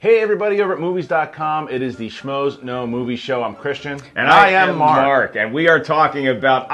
Hey everybody over at movies.com. It is the Schmoes No Movie Show. I'm Kristian. And I am Mark. And we are talking about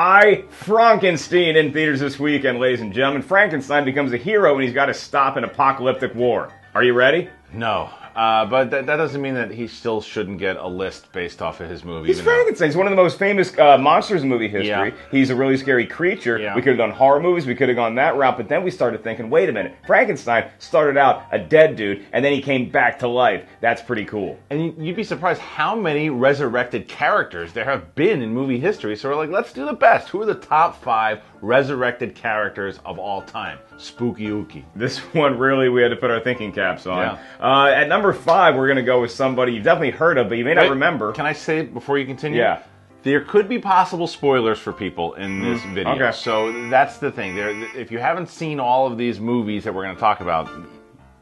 Frankenstein in theaters this weekend, ladies and gentlemen. Frankenstein becomes a hero and he's got to stop an apocalyptic war. Are you ready? No. But that doesn't mean that he still shouldn't get a list based off of his movie. He's Frankenstein. He's one of the most famous monsters in movie history. Yeah. He's a really scary creature. Yeah. We could have done horror movies. We could have gone that route. But then we started thinking, wait a minute. Frankenstein started out a dead dude, and then he came back to life. That's pretty cool. And you'd be surprised how many resurrected characters there have been in movie history. So we're like, let's do the best. Who are the top 5 resurrected characters of all time? Spooky ooky. This one, really, we had to put our thinking caps on. Yeah. At number 5, we're going to go with somebody you've definitely heard of, but you may not remember. Can I say before you continue? Yeah. There could be possible spoilers for people in this video. Okay. So that's the thing. If you haven't seen all of these movies that we're going to talk about,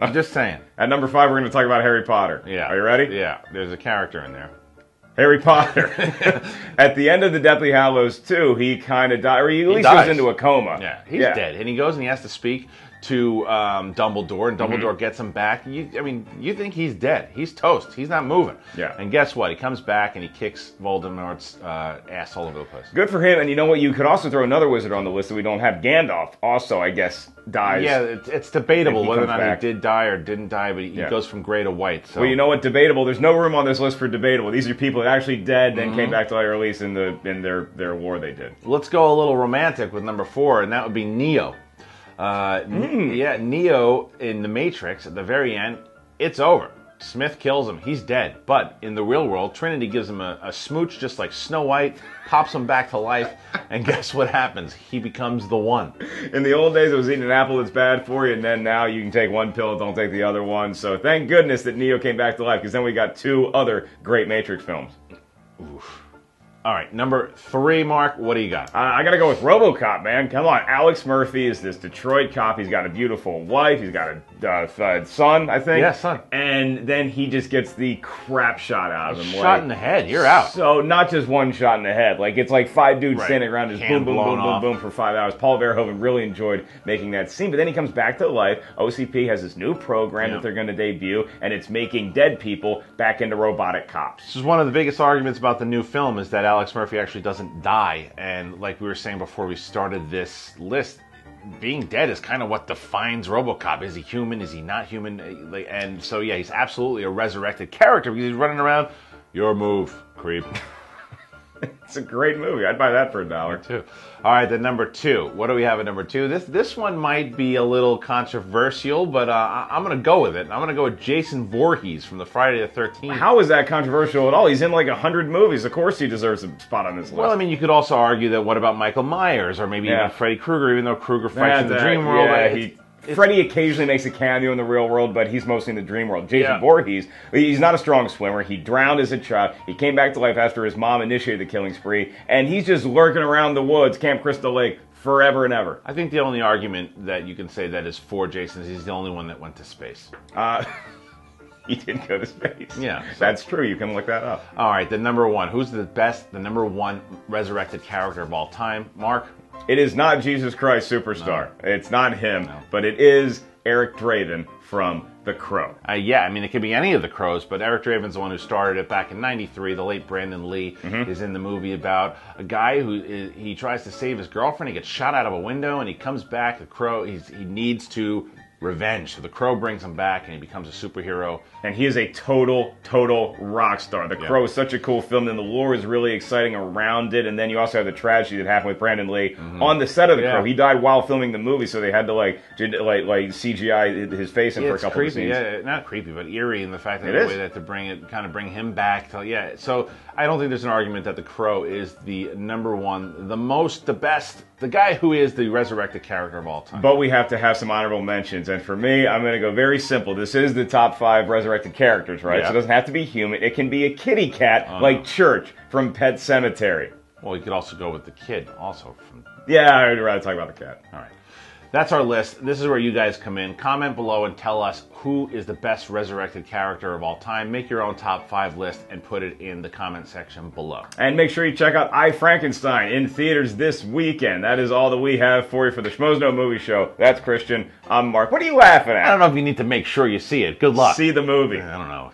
I'm just saying. At number 5, we're going to talk about Harry Potter. Yeah. Are you ready? Yeah. There's a character in there. Harry Potter. At the end of the Deathly Hallows 2, he kind of died, or he at least goes into a coma. Yeah, he's dead. And he goes and he has to speak to Dumbledore, and Dumbledore gets him back. You think he's dead. He's toast. He's not moving. Yeah. And guess what? He comes back and he kicks Voldemort's ass all over the place. Good for him. And you know what? You could also throw another wizard on the list that we don't have. Gandalf also, I guess, dies. Yeah, it's debatable whether or not back. he did die or didn't die, but he goes from gray to white. So. Well, you know what? Debatable. There's no room on this list for debatable. These are people that actually dead, then came back to life, or at least in their war they did. Let's go a little romantic with number 4, and that would be Neo. Yeah, Neo in The Matrix, at the very end, it's over. Smith kills him. He's dead. But in the real world, Trinity gives him a smooch just like Snow White, pops him back to life, and guess what happens? He becomes the one. In the old days, it was eating an apple that's bad for you, and then now you can take one pill, don't take the other one. So thank goodness that Neo came back to life, because then we got 2 other great Matrix films. Oof. All right, number 3, Mark, what do you got? I got to go with ROBOCop, man. Come on. Alex Murphy is this Detroit cop. He's got a beautiful wife. He's got a son, I think. Yeah, son. And then he just gets the crap shot out of him. Shot in the head. You're out. So not just one shot in the head. Like, it's like 5 dudes standing around just boom, boom, boom, off. boom, boom for 5 hours. Paul Verhoeven really enjoyed making that scene. But then he comes back to life. OCP has this new program that they're going to debut, and it's making dead people back into robotic cops. This is one of the biggest arguments about the new film, is that Alex Murphy actually doesn't die. And like we were saying before we started this list, being dead is kind of what defines RoboCop. Is he human? Is he not human? And so, yeah, he's absolutely a resurrected character because he's running around. Your move, creep. It's a great movie. I'd buy that for $1 too. All right, then number 2. What do we have at number 2? This one might be a little controversial, but I'm going to go with it. I'm going to go with Jason Voorhees from the Friday the 13th. How is that controversial at all? He's in like 100 movies. Of course he deserves a spot on this list. Well, I mean, you could also argue that what about Michael Myers or maybe even Freddy Krueger, even though Krueger fights in the dream world. Yeah, Freddy occasionally makes a cameo in the real world, but he's mostly in the dream world. Jason Voorhees, he's not a strong swimmer. He drowned as a child. He came back to life after his mom initiated the killing spree, and he's just lurking around the woods, Camp Crystal Lake, forever and ever. I think the only argument that you can say that is for Jason is he's the only one that went to space. He did go to space. Yeah. So. That's true. You can look that up. All right, the number 1. Who's the number 1 resurrected character of all time? Mark? It is not Jesus Christ Superstar. No. It's not him, but it is Eric DRAVEN from The Crow. Yeah, I mean, it could be any of the Crows, but Eric Draven's the one who started it back in '93. The late Brandon Lee is in the movie about a guy who he tries to save his girlfriend. He gets shot out of a window, and he comes back. The Crow, he needs to revenge. So the Crow brings him back, and he becomes a superhero. And he is a total rock star. The Crow is such a cool film, and the lore is really exciting around it. And then you also have the tragedy that happened with Brandon Lee on the set of The Crow. He died while filming the movie, so they had to like CGI his face in for a couple of scenes. Yeah, not creepy, but eerie in the fact that the way that to bring him back. So I don't think there's an argument that The Crow is the number 1, the best, the guy who is the resurrected character of all time. But we have to have some honorable mentions, and for me, I'm going to go very simple. This is the top 5 resurrected characters, right? So it doesn't have to be human. It can be a kitty cat, like Church from Pet Sematary. Well, you could also go with the kid, also from... Yeah, I'd rather talk about the cat. All right. That's our list. This is where you guys come in. Comment below and tell us who is the best resurrected character of all time. Make your own top 5 list and put it in the comment section below. And make sure you check out I, Frankenstein in theaters this weekend. That is all that we have for you for the Schmoes Know Movie Show. That's Kristian. I'm Mark. What are you laughing at? I don't know if you need to make sure you see it. Good luck. See the movie. I don't know.